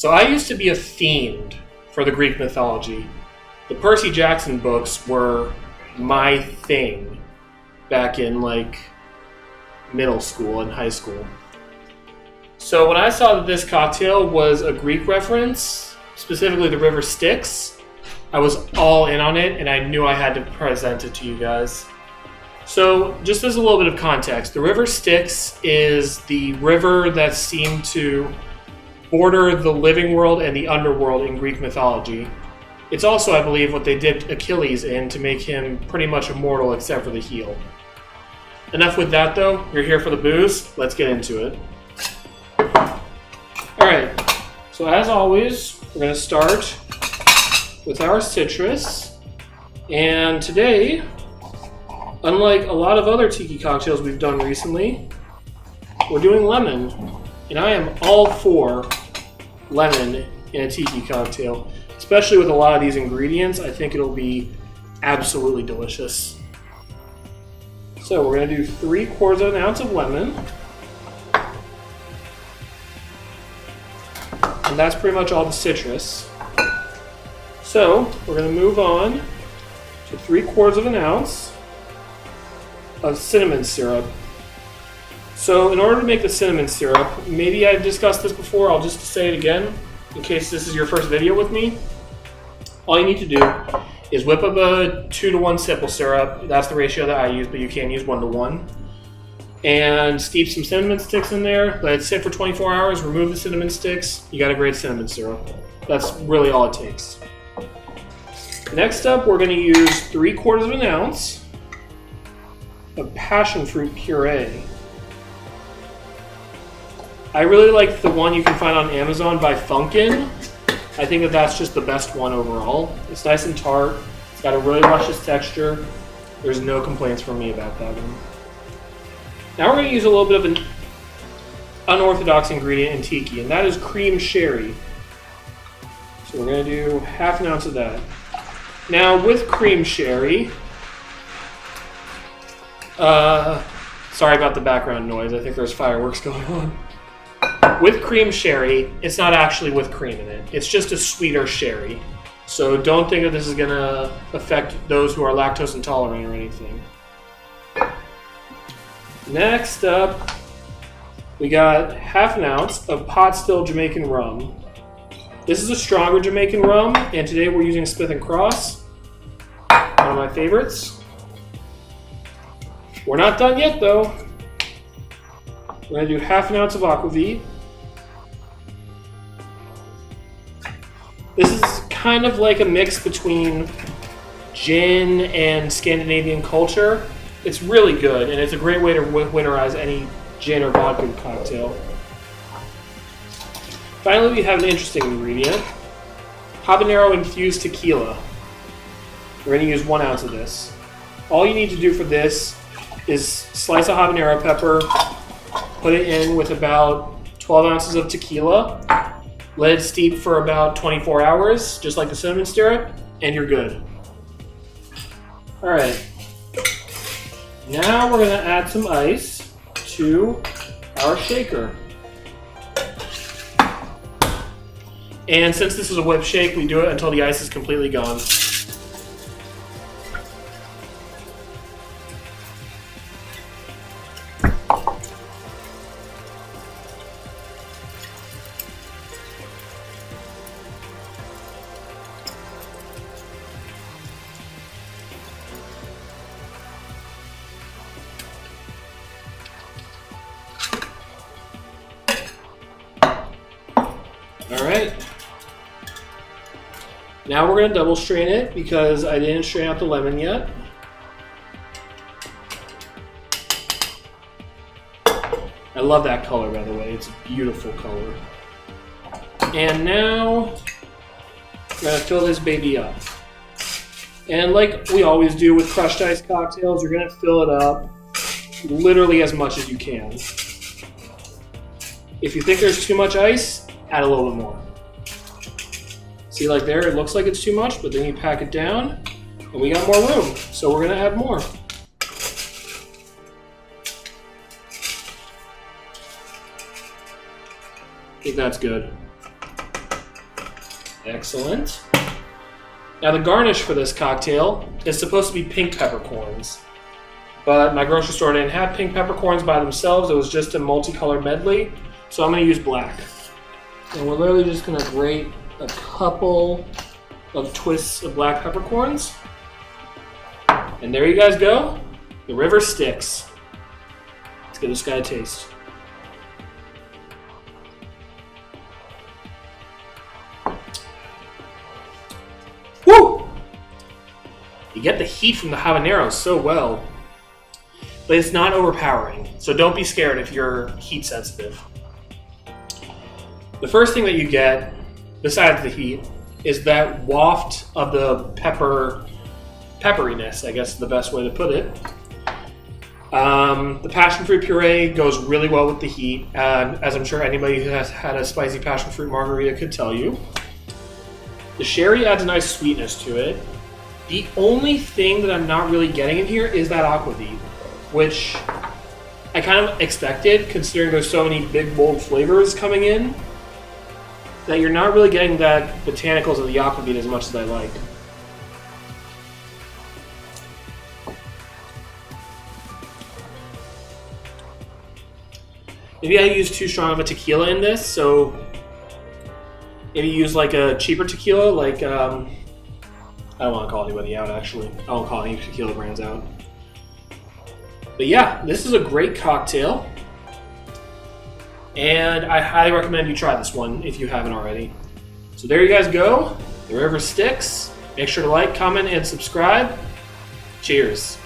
So I used to be a fiend for the Greek mythology. The Percy Jackson books were my thing back in like middle school and high school. So when I saw that this cocktail was a Greek reference, specifically the River Styx, I was all in on it and I knew I had to present it to you guys. So just as a little bit of context, the River Styx is the river that seemed to border the living world and the underworld in Greek mythology. It's also, I believe, what they dipped Achilles in to make him pretty much immortal except for the heel. Enough with that though, you're here for the booze, let's get into it. Alright, so as always, we're going to start with our citrus. And today, unlike a lot of other tiki cocktails we've done recently, we're doing lemon. And I am all for lemon in a tiki cocktail. Especially with a lot of these ingredients, I think it'll be absolutely delicious. So we're going to do 3/4 ounce of lemon. And that's pretty much all the citrus. So we're going to move on to 3/4 ounce of cinnamon syrup. So in order to make the cinnamon syrup, maybe I've discussed this before, I'll just say it again in case this is your first video with me. All you need to do is whip up a 2-to-1 simple syrup. That's the ratio that I use, but you can use 1-to-1. And steep some cinnamon sticks in there, let it sit for 24 hours, remove the cinnamon sticks, you got a great cinnamon syrup. That's really all it takes. Next up, we're going to use 3/4 ounce of passion fruit puree. I really like the one you can find on Amazon by Funkin'. I think that that's just the best one overall. It's nice and tart. It's got a really luscious texture. There's no complaints from me about that one. Now we're going to use a little bit of an unorthodox ingredient in tiki, and that is cream sherry. So we're going to do 1/2 ounce of that. Now with cream sherry, sorry about the background noise. I think there's fireworks going on. With cream sherry, it's not actually with cream in it. It's just a sweeter sherry. So don't think that this is going to affect those who are lactose intolerant or anything. Next up, we got 1/2 ounce of pot still Jamaican rum. This is a stronger Jamaican rum, and today we're using Smith & Cross, one of my favorites. We're not done yet though. We're going to do 1/2 ounce of aquavit. This is kind of like a mix between gin and Scandinavian culture. It's really good, and it's a great way to winterize any gin or vodka cocktail. Finally, we have an interesting ingredient. Habanero infused tequila. We're going to use 1 ounce of this. All you need to do for this is slice a habanero pepper, put it in with about 12 ounces of tequila, let it steep for about 24 hours, just like the cinnamon syrup, and you're good. Alright. Now we're going to add some ice to our shaker. And since this is a whip shake, we do it until the ice is completely gone. Alright. Now we're going to double strain it because I didn't strain out the lemon yet. I love that color, by the way. It's a beautiful color. And now I'm going to fill this baby up. And like we always do with crushed ice cocktails, you're going to fill it up literally as much as you can. If you think there's too much ice, add a little bit more. See, like there, it looks like it's too much, but then you pack it down, and we got more room, so we're gonna add more. I think that's good. Excellent. Now the garnish for this cocktail is supposed to be pink peppercorns. But my grocery store didn't have pink peppercorns by themselves. It was just a multicolored medley. So I'm going to use black. And we're literally just going to grate a couple of twists of black peppercorns. And there you guys go. The RIver Styx. Let's give this guy a taste. Woo! You get the heat from the habanero so well. But it's not overpowering, so don't be scared if you're heat sensitive. The first thing that you get, besides the heat, is that waft of the pepperiness, I guess is the best way to put it. The passion fruit puree goes really well with the heat, as I'm sure anybody who has had a spicy passion fruit margarita could tell you. The sherry adds a nice sweetness to it. The only thing that I'm not really getting in here is that aquavit, which I kind of expected, considering there's so many big, bold flavors coming in, that you're not really getting that botanicals of the aquavit as much as I like. Maybe I used too strong of a tequila in this, so maybe use like a cheaper tequila, like, I don't want to call anybody out actually. I won't call any tequila brands out. But yeah, this is a great cocktail, and I highly recommend you try this one if you haven't already. So there you guys go, the RIver Styx. Make sure to like, comment, and subscribe. Cheers.